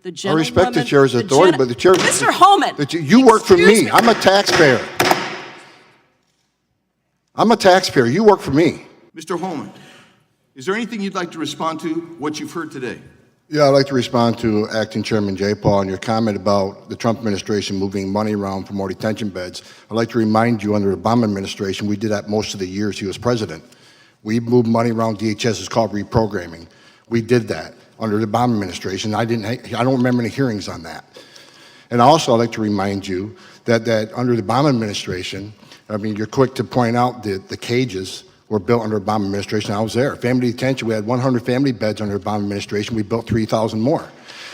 The I gentlewoman, respect the chair's authority, but the chair... Mr. Holman! You work for Excuse me. I'm a taxpayer. I'm a taxpayer. You work for me. Mr. Holman, is there anything you'd like to respond to what you've heard today? Yeah, I'd like to respond to Acting Chairman J. Paul and your comment about the Trump administration moving money around for more detention beds. I'd like to remind you, under the Obama administration, we did that most of the years he was president. We moved money around DHS. It's called reprogramming. We did that under the Obama administration. I don't remember any hearings on that. And also, I'd like to remind you that under the Obama administration, I mean, you're quick to point out that the cages were built under Obama administration. I was there. Family detention, we had 100 family beds under Obama administration. We built 3,000 more.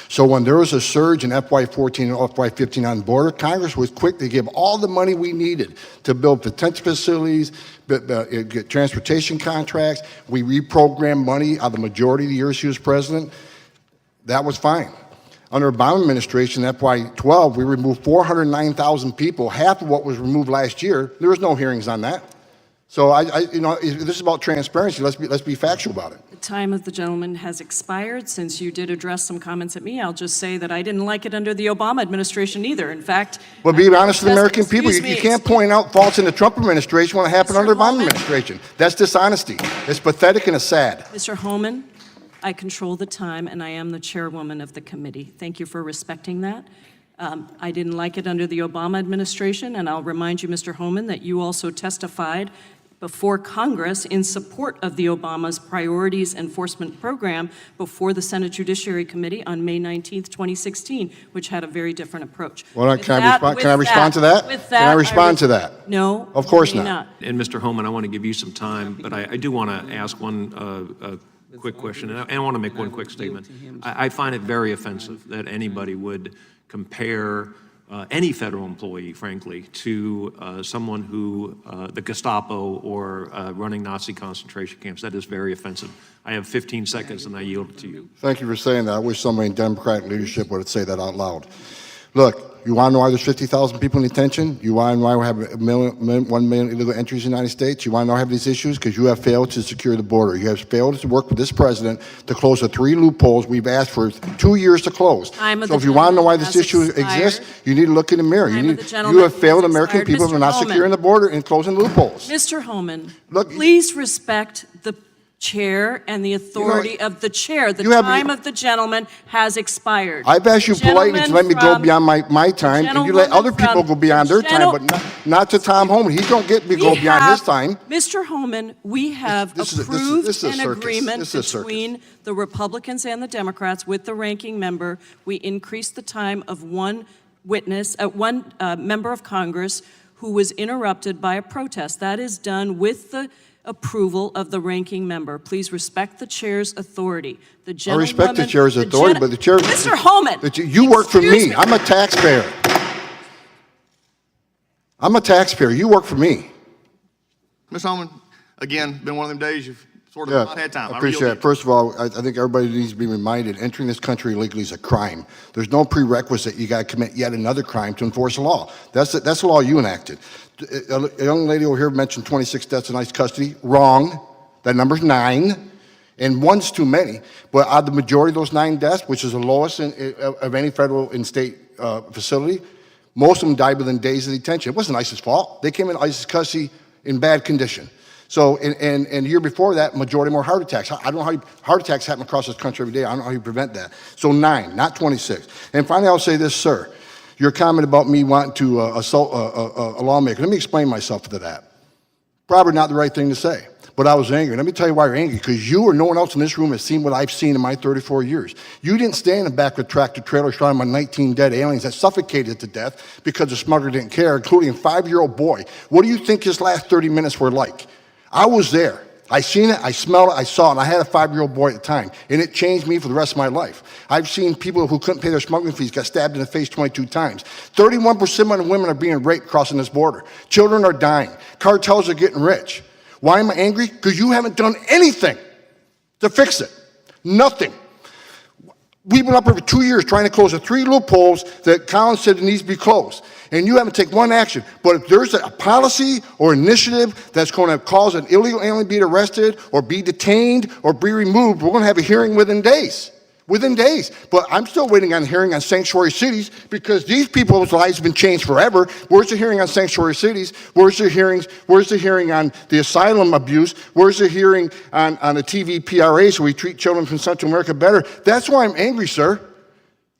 So when there was a surge in FY14 and FY15 on the border, Congress was quick to give all the money we needed to build detention facilities, get transportation contracts. We reprogrammed money out of the majority of the years she was president. That was fine. Under Obama administration, FY12, we removed 409,000 people, half of what was removed last year. There was no hearings on that. So this is about transparency. Let's be factual about it. The time of the gentleman has expired. Since you did address some comments at me, I'll just say that I didn't like it under the Obama administration either. In fact, well, be honest with the American people. You can't point out faults in the Trump administration when it happened under the Obama administration. That's dishonesty. It's pathetic and it's sad. Mr. Holman, I control the time, and I am the chairwoman of the committee. Thank you for respecting that. I didn't like it under the Obama administration, and I'll remind you, Mr. Holman, that you also testified before Congress in support of the Obama's Priorities Enforcement Program before the Senate Judiciary Committee on May 19th, 2016, which had a very different approach. Well, can I respond to that? Can I respond to that? No. Of course not. And Mr. Holman, I want to give you some time, but I do want to ask one quick question, and I want to make one quick statement. I find it very offensive that anybody would compare any federal employee, frankly, to someone who, the Gestapo or running Nazi concentration camps. That is very offensive. I have 15 seconds and I yield it to you. Thank you for saying that. I wish somebody in Democratic leadership would say that out loud. Look, you want to know why there's 50,000 people in detention? You want to know why we have 1 million illegal entries in the United States? You want to know why we have these issues? Because you have failed to secure the border. You have failed to work with this president to close the 3 loopholes we've asked for 2 years to close. So if you want to know why this issue exists, you need to look in the mirror. You have failed American people for not securing the border and closing loopholes. Mr. Holman, please respect the chair and the authority of the chair. The time of the gentleman has expired. I've asked you politely to let me go beyond my time, and you let other people go beyond their time, but not to Tom Holman. He don't get to go beyond his time. Mr. Holman, we have approved an agreement between the Republicans and the Democrats with the ranking member. We increased the time of one witness, one member of Congress who was interrupted by a protest. That is done with the approval of the ranking member. Please respect the chair's authority. I respect the chair's authority, but the chair... Mr. Holman! You work for me. I'm a taxpayer. I'm a taxpayer. You work for me. Ms. Holman, again, been one of them days you've sort of not had time. I appreciate it. First of all, I think everybody needs to be reminded, entering this country illegally is a crime. There's no prerequisite. You got to commit yet another crime to enforce the law. That's the law you enacted. A young lady over here mentioned 26 deaths in ICE custody. Wrong. That number's 9, and 1's too many. But out of the majority of those 9 deaths, which is the lowest of any federal and state facility, most of them died within days of detention. It wasn't ICE's fault. They came in ICE's custody in bad condition. So, and the year before that, majority more heart attacks. I don't know how heart attacks happen across this country every day. I don't know how you prevent that. So 9, not 26. And finally, I'll say this, sir. Your comment about me wanting to assault a lawmaker. Let me explain myself to that. Probably not the right thing to say, but I was angry. Let me tell you why you're angry, because you or no one else in this room has seen what I've seen in my 34 years. You didn't stay in the back of a tractor trailer shot my 19 dead aliens that suffocated to death because the smuggler didn't care, including a 5-year-old boy. What do you think his last 30 minutes were like? I was there. I seen it, I smelled it, I saw it, and I had a 5-year-old boy at the time, and it changed me for the rest of my life. I've seen people who couldn't pay their smuggling fees get stabbed in the face 22 times. 31% of the women are being raped crossing this border. Children are dying. Cartels are getting rich. Why am I angry? Because you haven't done anything to fix it. Nothing. We've been up here for 2 years trying to close the 3 loopholes that Collins said needs to be closed. And you haven't taken one action. But if there's a policy or initiative that's going to cause an illegal alien to be arrested or be detained or be removed, we're going to have a hearing within days. within days. But I'm still waiting on a hearing on sanctuary cities because these people's lives have been changed forever. Where's the hearing on sanctuary cities? Where's the hearings? Where's the hearing on the asylum abuse? Where's the hearing on the TV PRA so we treat children from Central America better? That's why I'm angry, sir.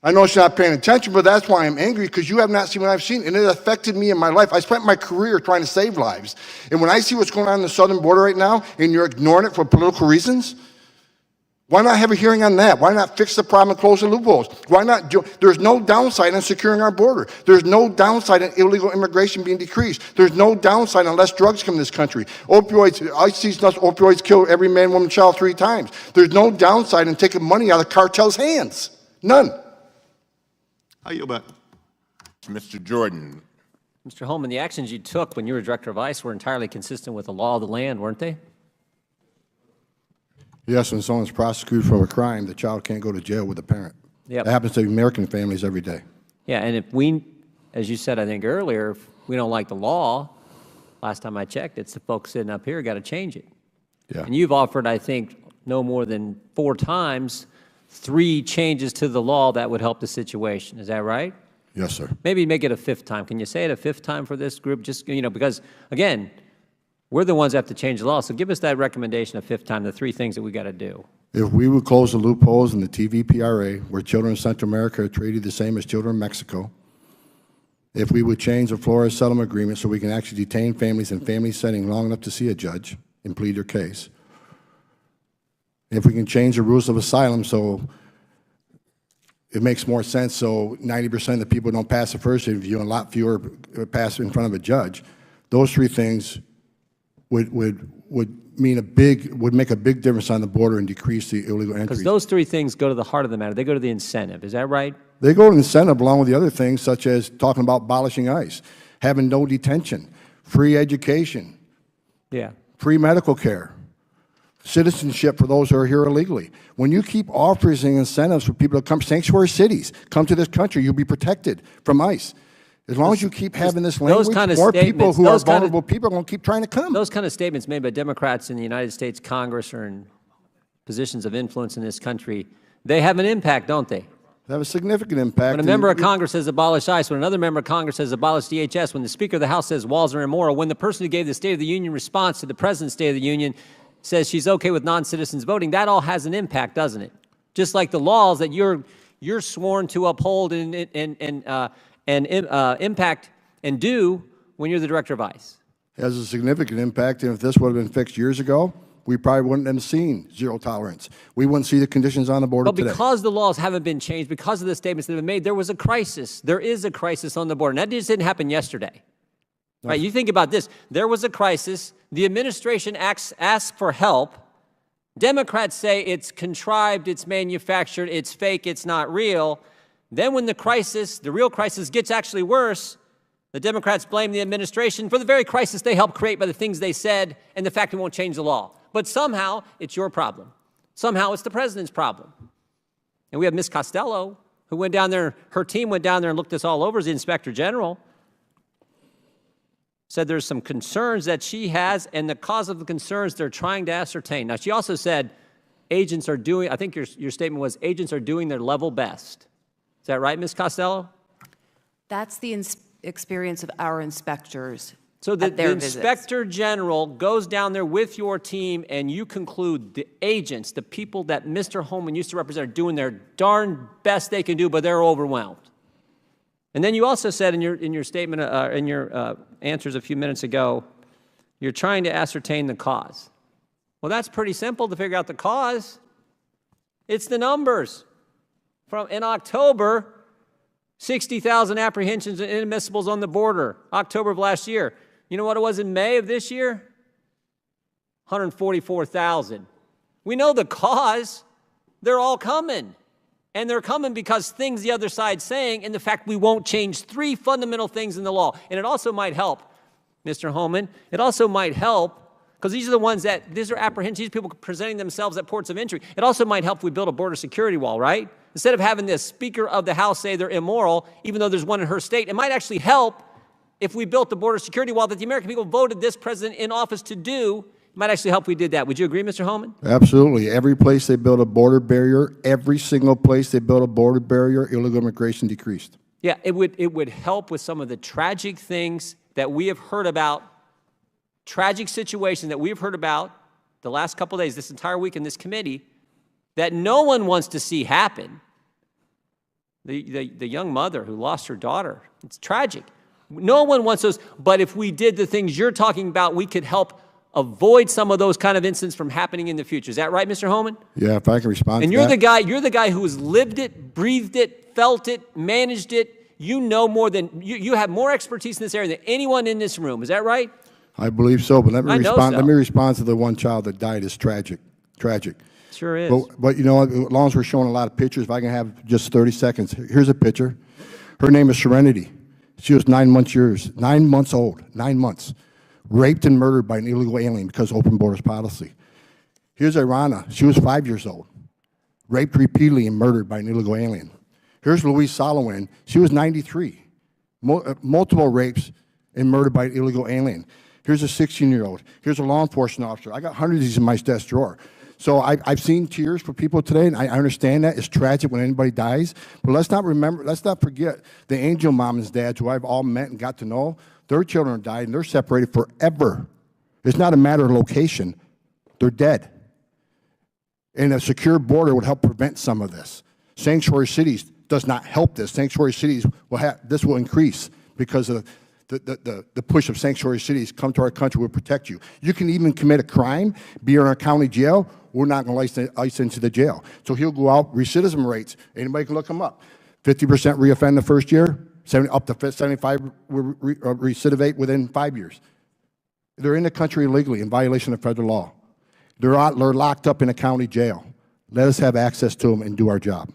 I know you're not paying attention, but that's why I'm angry, because you have not seen what I've seen, and it affected me in my life. I spent my career trying to save lives. And when I see what's going on the southern border right now, and you're ignoring it for political reasons, why not have a hearing on that? Why not fix the problem and close the loopholes? Why not? There's no downside on securing our border. There's no downside on illegal immigration being decreased. There's no downside on less drugs come to this country. Opioids, I see opioids kill every man, woman, child 3 times. There's no downside in taking money out of cartels' hands. None. I yield back. Mr. Jordan. Mr. Holman, the actions you took when you were director of ICE were entirely consistent with the law of the land, weren't they? Yes, when someone's prosecuted for a crime, the child can't go to jail with the parent. Yep. That happens to American families every day. Yeah, and if we, as you said, I think earlier, if we don't like the law, last time I checked, it's the folks sitting up here got to change it. Yeah. And you've offered, I think, no more than 4 times 3 changes to the law that would help the situation. Is that right? Yes, sir. Maybe make it a 5th time. Can you say it a 5th time for this group? Just, because, again, we're the ones that have to change the law. So give us that recommendation a 5th time, the 3 things that we got to do. If we would close the loopholes in the TVPRA, where children in Central America are treated the same as children in Mexico, if we would change the Florida settlement agreement so we can actually detain families in family setting long enough to see a judge and plead their case, if we can change the rules of asylum so it makes more sense so 90% of the people don't pass the first interview and a lot fewer pass in front of a judge, those 3 things would make a big difference on the border and decrease the illegal entry. Because those 3 things go to the heart of the matter. They go to the incentive. Is that right? They go to incentive along with the other things, such as talking about abolishing ICE, having no detention, free education, Yeah. free medical care, citizenship for those who are here illegally. When you keep offering incentives for people to come, sanctuary cities, come to this country, you'll be protected from ICE. As long as you keep having this language, kind of more people statements, who are those kind of- vulnerable people are going to keep trying to come. Those kind of statements made by Democrats in the United States Congress or in positions of influence in this country, they have an impact, don't they? They have a significant impact. When a member of Congress says abolish ICE, when another member of Congress says abolish DHS, when the Speaker of the House says walls are immoral, when the person who gave the State of the Union response to the President's State of the Union says she's okay with non-citizens voting, that all has an impact, doesn't it? Just like the laws that you're sworn to uphold and impact and do when you're the director of ICE. It has a significant impact, and if this would have been fixed years ago, we probably wouldn't have seen zero tolerance. We wouldn't see the conditions on the border But today. because the laws haven't been changed, because of the statements that have been made, there was a crisis. There is a crisis on the border. And that just didn't happen yesterday. Right? You think about this. There was a crisis. The administration asks for help. Democrats say it's contrived, it's manufactured, it's fake, it's not real. Then when the real crisis gets actually worse, the Democrats blame the administration for the very crisis they helped create by the things they said and the fact it won't change the law. But somehow it's your problem. Somehow it's the president's problem. And we have Ms. Costello, who went down there, her team went down there and looked this all over as the inspector general, said there's some concerns that she has, and the cause of the concerns they're trying to ascertain. Now, she also said agents are doing, I think your statement was, agents are doing their level best. Is that right, Ms. Costello? That's the experience of our inspectors. So the visits. inspector general goes down there with your team, and you conclude the agents, the people that Mr. Holman used to represent, are doing their darn best they can do, but they're overwhelmed. And then you also said in your statement, in your answers a few minutes ago, you're trying to ascertain the cause. Well, that's pretty simple to figure out the cause. It's the numbers. In October, 60,000 apprehensions and inadmissibles on the border, October of last year. You know what it was in May of this year? 144,000. We know the cause. They're all coming. And they're coming because things the other side's saying, and the fact we won't change 3 fundamental things in the law. And it also might help, Mr. Holman, it also might help, because these are apprehensions, these people presenting themselves at ports of entry. It also might help if we build a border security wall, right? Instead of having the Speaker of the House say they're immoral, even though there's one in her state, it might actually help if we built the border security wall that the American people voted this president in office to do, Might actually help if we did that. Would you agree, Mr. Holman? Absolutely. Every place they built a border barrier, every single place they built a border barrier, illegal immigration decreased. Yeah, it would help with some of the tragic things that we have heard about, tragic situations that we've heard about the last couple of days, this entire week in this committee, that no one wants to see happen. The young mother who lost her daughter, it's tragic. No one wants those, but if we did the things you're talking about, we could help avoid some of those kind of incidents from happening in the future. Is that right, Mr. Holman? Yeah, if I can respond And to you're that. you're the guy who has lived it, breathed it, felt it, managed it. You know more than, you have more expertise in this area than anyone in this room. Is that right? I believe so, but I know so. let me respond to the one child that died. It's tragic. Sure is. But you know, as long as we're showing a lot of pictures, if I can have just 30 seconds. Here's a picture. Her name is Serenity. She was 9 months old, 9 months. Raped and murdered by an illegal alien because of open borders policy. Here's Irana. She was 5 years old. Raped repeatedly and murdered by an illegal alien. Here's Louise Solowin. She was 93. Multiple rapes and murdered by an illegal alien. Here's a 16-year-old. Here's a law enforcement officer. I got hundreds of these in my desk drawer. So I've seen tears for people today, and I understand that. It's tragic when anybody dies. But let's not forget the angel moms and dads who I've all met and got to know. Their children died, and they're separated forever. It's not a matter of location. They're dead. And a secure border would help prevent some of this. Sanctuary cities does not help this. Sanctuary cities this will increase because of the push of sanctuary cities. Come to our country, we'll protect you. You can even commit a crime, be in our county jail. We're not going to ice into the jail. So he'll go out. Recidivism rates, anybody can look them up. 50% reoffend the first year, up to 75 recidivate within 5 years. They're in the country illegally in violation of federal law. They're locked up in a county jail. Let us have access to them and do our job.